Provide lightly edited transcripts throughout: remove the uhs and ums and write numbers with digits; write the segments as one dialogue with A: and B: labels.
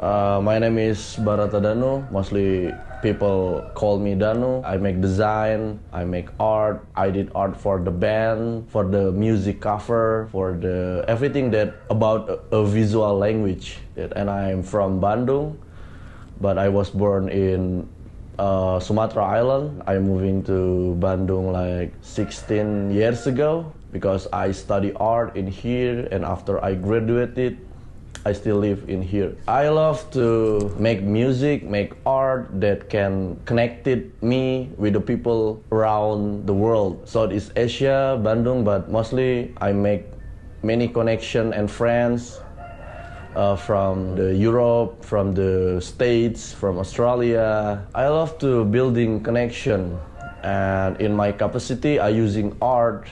A: My name is Barata Danu. Mostly people call me Danu. I make design, I make art. I did art for the band, for the music cover, for the everything that about a visual language. And I'm from Bandung, but I was born in Sumatra Island. I'm moving to Bandung like 16 years ago because I study art in here, and after I graduated, I still live in here. I love to make music, make art that can connect me with the people around the world. Southeast Asia, Bandung, but mostly I make many connection and friends from the Europe, from the States, from Australia. I love to building connection, and in my capacity, I using art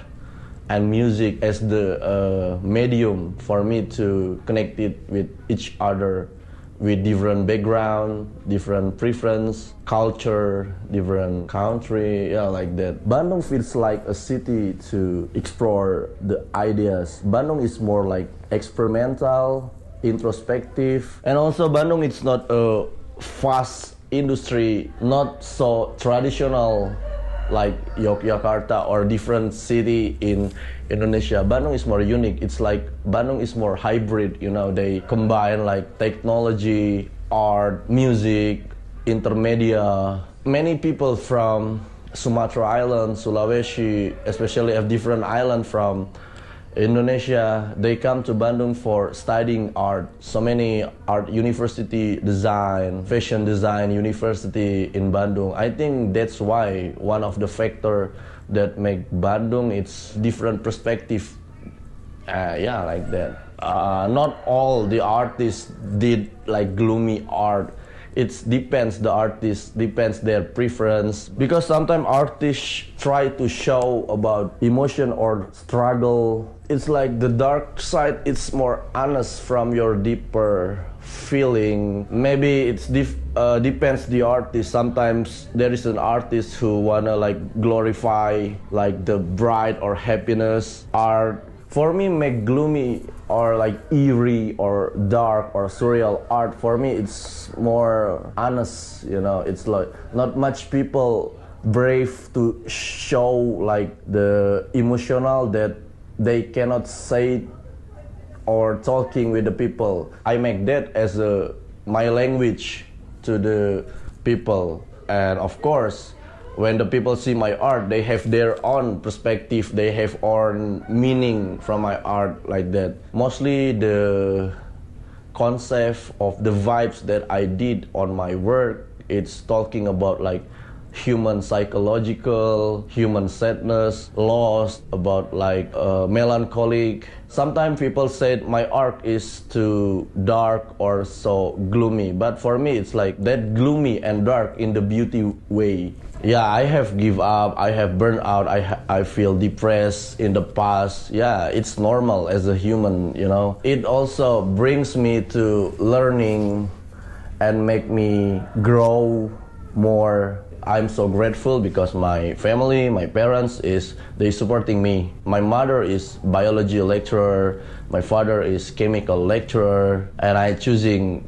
A: and music as the medium for me to connect it with each other, with different background, different preference, culture, different country, yeah, like that. Bandung feels like a city to explore the ideas. Bandung is more like experimental, introspective, and also Bandung it's not a fast industry, not so traditional like Yogyakarta or different city in Indonesia. Bandung is more unique. It's like Bandung is more hybrid, you know, they combine like technology, art, music, intermedia. Many people from Sumatra Island, Sulawesi, especially a different island from Indonesia, they come to Bandung for studying art. So many art university, design, fashion design university in Bandung. I think that's why one of the factor that make Bandung it's different perspective. Yeah, like that. Not all the artists did like gloomy art. It depends the artist, depends their preference. Because sometimes artists try to show about emotion or struggle. It's like the dark side, it's more honest from your deeper feeling. Maybe it's depends the artist. Sometimes there is an artist who wanna like glorify like the bright or happiness art. For me, make gloomy or like eerie or dark or surreal art, for me it's more honest, you know. It's like not much people brave to show like the emotional that they cannot say or talking with the people. I make that as my language to the people, and of course when the people see my art, they have their own perspective, they have own meaning from my art, like that. Mostly the concept of the vibes that I did on my work, it's talking about like human psychological, human sadness, loss, about like melancholic. Sometimes people said my art is too dark or so gloomy, but for me it's like that gloomy and dark in the beauty way. Yeah, I have give up, I have burned out, I feel depressed in the past. Yeah, it's normal as a human, you know. It also brings me to learning and make me grow more. I'm so grateful because my family, my parents they supporting me. My mother is biology lecturer, my father is chemical lecturer, and I choosing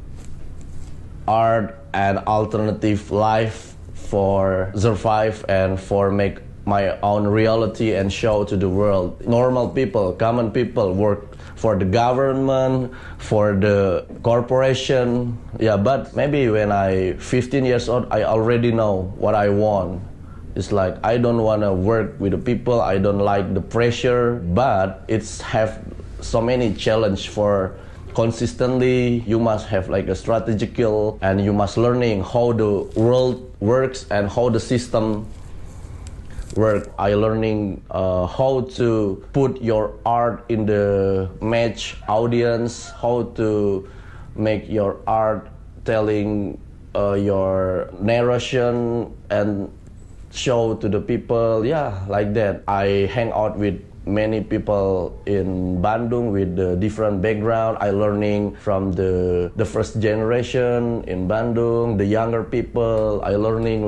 A: art and alternative life for survive and for make my own reality and show to the world. Normal people, common people work for the government, for the corporation. Yeah, but maybe when I 15 years old, I already know what I want. It's like I don't want to work with the people. I don't like the pressure, but it's have so many challenge for consistently. You must have like a strategical, and you must learning how the world works and how the system work. I learning how to put your art in the match audience, how to make your art telling your narration and show to the people. Yeah, like that. I hang out with many people in Bandung with the different background. I learning from the first generation in Bandung, the younger people. I learning,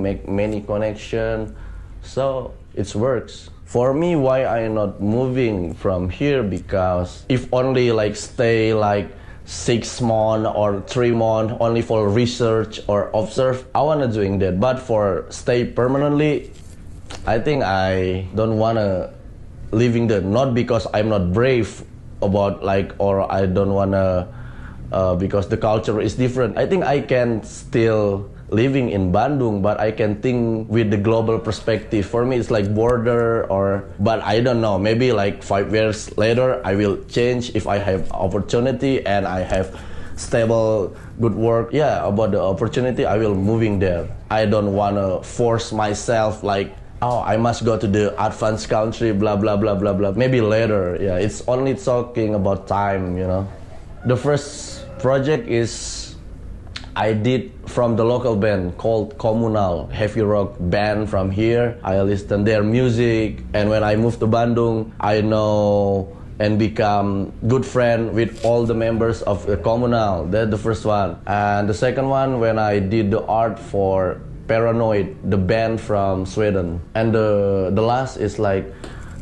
A: make many connection. So it works. For me, why I not moving from here, because if only like stay like 6 months or 3 months only for research or observe. I wanna doing that, but for stay permanently, I think I don't wanna living there. Not because I'm not brave about like, or I don't wanna because the culture is different. I think I can still living in Bandung, but I can think with the global perspective. For me, it's like border or, but I don't know. Maybe like 5 years later, I will change if I have opportunity and I have stable, good work. Yeah, about the opportunity, I will moving there. I don't wanna force myself like, oh, I must go to the advanced country, blah blah blah blah blah. Maybe later. Yeah, it's only talking about time, you know. The first project is I did from the local band called Komunal, heavy rock band from here. I listen their music, and when I moved to Bandung, I know and become good friend with all the members of the Komunal. That's the first one. And the second one, when I did the art for Paranoid, the band from Sweden. And the last is like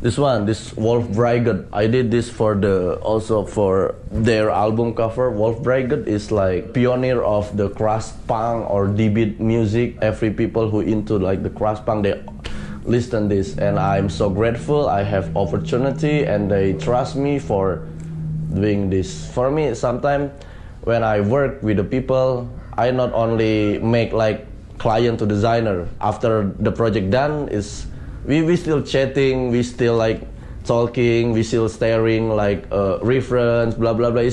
A: this one, this Wolf Brigade. I did this for the also for their album cover. Wolf Brigade is like pioneer of the crash punk or D-beat music. Every people who into like the crash punk, they listen this, and I'm so grateful I have opportunity and they trust me for doing this. For me, sometimes when I work with the people, I not only make like client to designer. After the project done is we still chatting, we still like talking, we still staring like reference, blah blah blah.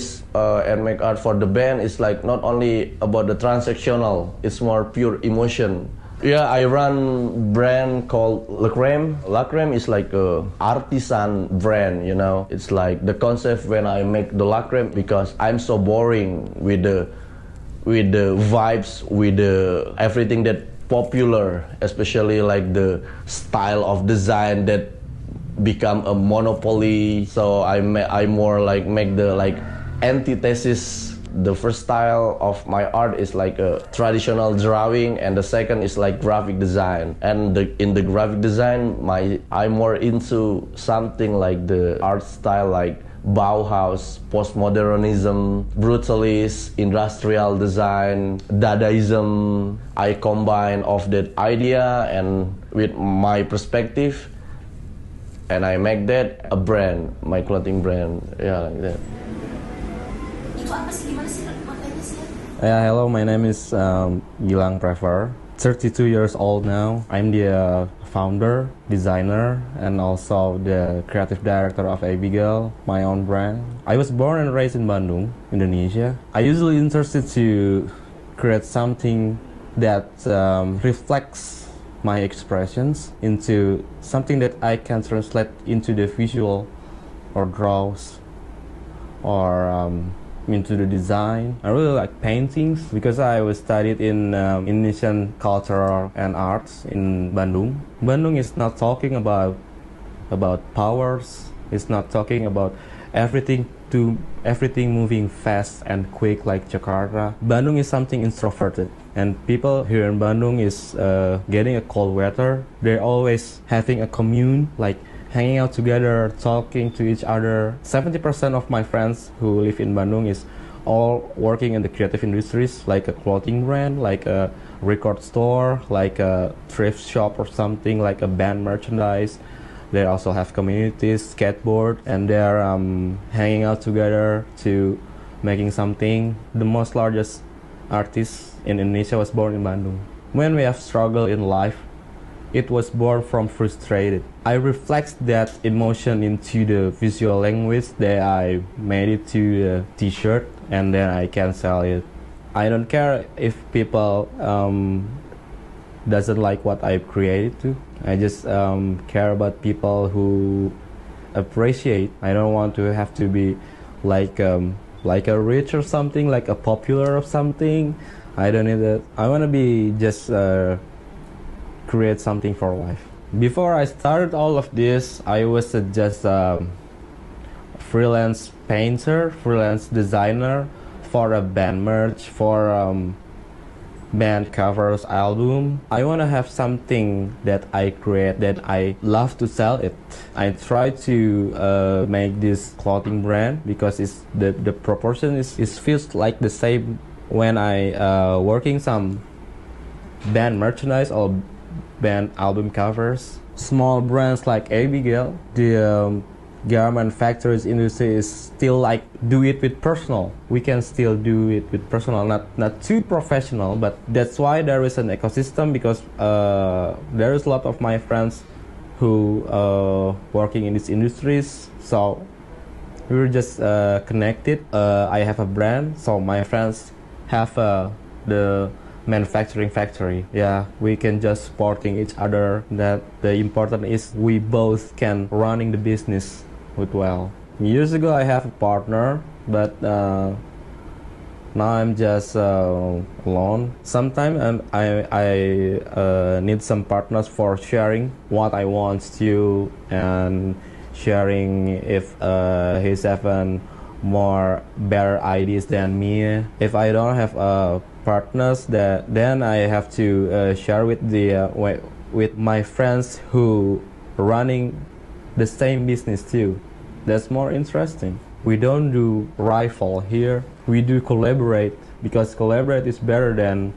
A: And make art for the band is like not only about the transactional, it's more pure emotion. Yeah, I run brand called La Creme. La Creme is like a artisan brand, you know. It's like the concept when I make the La Creme, because I'm so boring with the vibes, with the everything that popular, especially like the style of design that become a monopoly. So I more like make the like antithesis. The first style of my art is like a traditional drawing, and the second is like graphic design. And in the graphic design, I'm more into something like the art style like Bauhaus, postmodernism, brutalist, industrial design, Dadaism. I combine of that idea and with my perspective, and I make that a brand, my clothing brand. Yeah, like that.
B: Yeah, hello, my name is Gilang Prever, 32 years old now. I'm the founder, designer, and also the creative director of Abigail, my own brand. I was born and raised in Bandung, Indonesia. I usually interested to create something that reflects my expressions into something that I can translate into the visual or draws or into the design. I really like paintings because I was studied in Indonesian culture and arts in Bandung. Bandung is not talking about powers. It's not talking about everything moving fast and quick like Jakarta. Bandung is something introverted, and people here in Bandung is getting a cold weather. They're always having a commune, like hanging out together, talking to each other. 70% of my friends who live in Bandung is all working in the creative industries, like a clothing brand, like a record store, like a thrift shop or something, like a band merchandise. They also have communities, skateboard, and they're hanging out together to making something. The most largest artist in Indonesia was born in Bandung. When we have struggle in life, it was born from frustrated. I reflect that emotion into the visual language that I made it to the t-shirt, and then I can sell it. I don't care if people doesn't like what I created too. I just care about people who appreciate. I don't want to have to be like a rich or something, like a popular or something. I don't need that. I want to be just create something for life. Before I started all of this, I was just a freelance painter, freelance designer for a band merch, for band covers album. I want to have something that I create that I love to sell it. I try to make this clothing brand because it's the proportion is feels like the same when I working some band merchandise or band album covers. Small brands like Abigail, the garment factories industry is still like do it with personal. We can still do it with personal, not too professional, but that's why there is an ecosystem because there is a lot of my friends who working in these industries. So we're just connected. I have a brand, so my friends have the manufacturing factory. Yeah, we can just supporting each other. That the important is we both can running the business with well. Years ago I have a partner, but now I'm just alone. Sometimes I need some partners for sharing what I want to and sharing if he's having more better ideas than me. If I don't have partners, then I have to share with the with my friends who running the same business too. That's more interesting. We don't do rival here. We do collaborate because collaborate is better than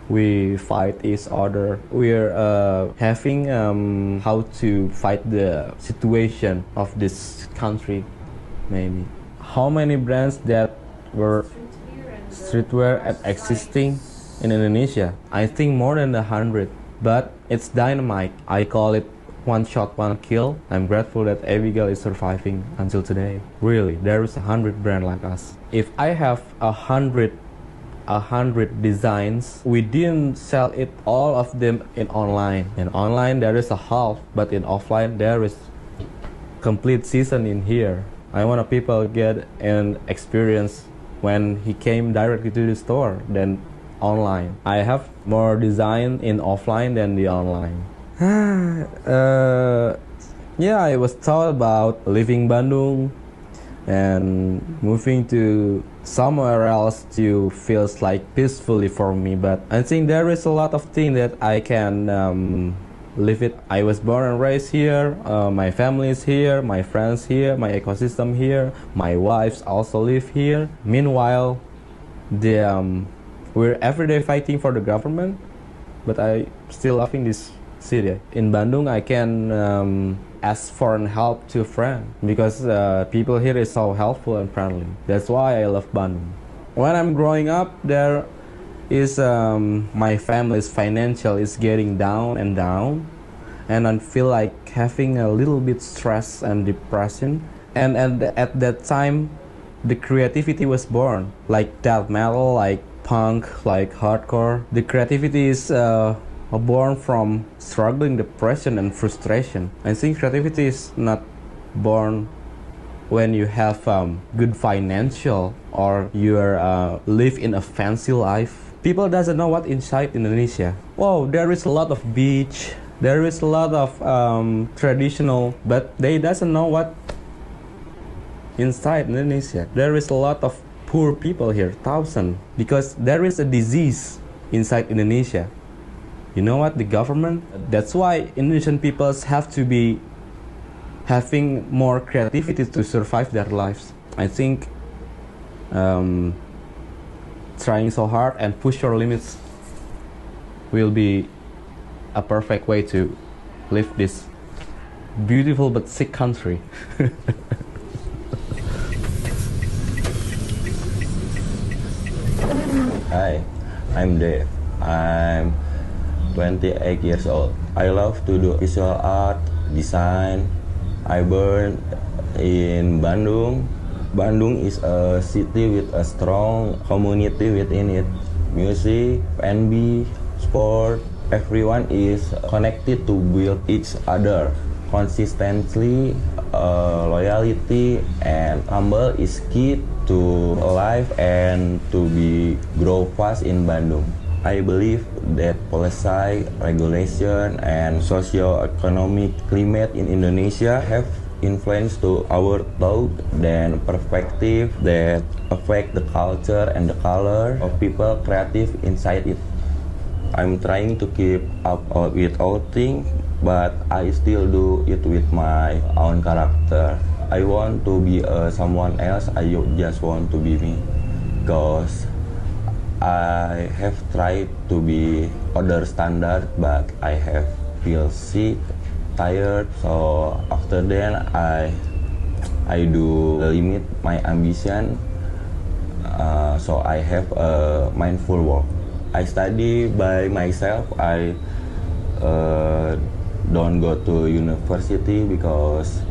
B: we fight each other. We're having how to fight the situation of this country, maybe. How many brands that were streetwear existing in Indonesia? I think more than 100, but it's dynamite. I call it one shot, one kill. I'm grateful that Abigail is surviving until today. Really, there is 100 brands like us. If I have 100 designs, we didn't sell it all of them in online. In online there is a half, but in offline there is complete season in here. I want people get an experience when he came directly to the store than online. I have more design in offline than the online. Yeah, I was thought about leaving Bandung and moving to somewhere else to feels like peacefully for me, but I think there is a lot of things that I can live it. I was born and raised here, my family is here, my friends here, my ecosystem here, my wives also live here. Meanwhile, we're everyday fighting for the government, but I still loving this city. In Bandung, I can ask for help to a friend because people here is so helpful and friendly. That's why I love Bandung. When I'm growing up, there is my family's financial is getting down, and I feel like having a little bit stress and depression. And at that time, the creativity was born, like death metal, like punk, like hardcore. The creativity is born from struggling, depression, and frustration. I think creativity is not born when you have good financial or you live in a fancy life. People doesn't know what inside Indonesia. Wow, there is a lot of beach, there is a lot of traditional, but they doesn't know what inside Indonesia. There is a lot of poor people here, thousands, because there is a disease inside Indonesia. You know what? The government. That's why Indonesian peoples have to be having more creativity to survive their lives. I think trying so hard and push your limits will be a perfect way to live this beautiful but sick country.
C: Hi, I'm Dave. I'm 28 years old. I love to do visual art, design. I born in Bandung. Bandung is a city with a strong community within it. Music, N&B, sport, everyone is connected to build each other. Consistently, loyalty, and humble is key to life and to be grow fast in Bandung. I believe that policy, regulation, and socio-economic climate in Indonesia have influence to our thought and perspective that affect the culture and the color of people creative inside it. I'm trying to keep up with all things, but I still do it with my own character. I want to be someone else. I just want to be me, because I have tried to be other standard, but I have feel sick, tired. So after then, I do limit my ambition. So I have a mindful work. I study by myself. I don't go to university because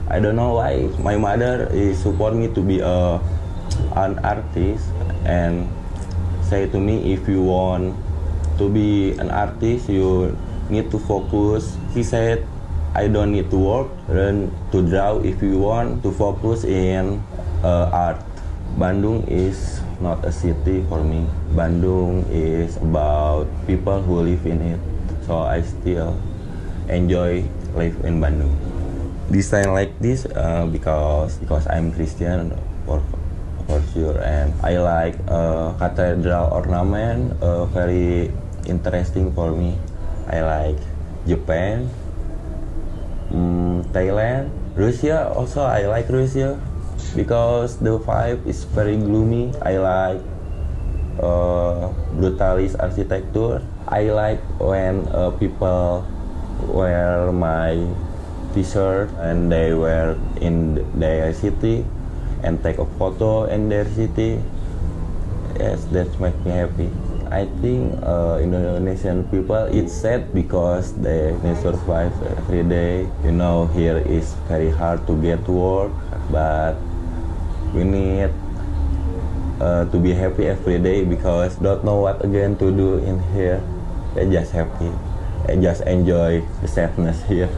C: I don't know why my mother is support me to be an artist and say to me, if you want to be an artist, you need to focus. He said, I don't need to work, learn to draw if you want to focus in art. Bandung is not a city for me. Bandung is about people who live in it. So I still enjoy life in Bandung. Design like this because I'm Christian for sure, and I like cathedral ornament, very interesting for me. I like Japan, Thailand, Russia also. I like Russia because the vibe is very gloomy. I like brutalist architecture. I like when people wear my t-shirt and they wear in their city and take a photo in their city. Yes, that makes me happy. I think Indonesian people, it's sad because they survive every day. You know, here is very hard to get work, but we need to be happy every day because don't know what again to do in here. I just happy. I just enjoy the sadness here.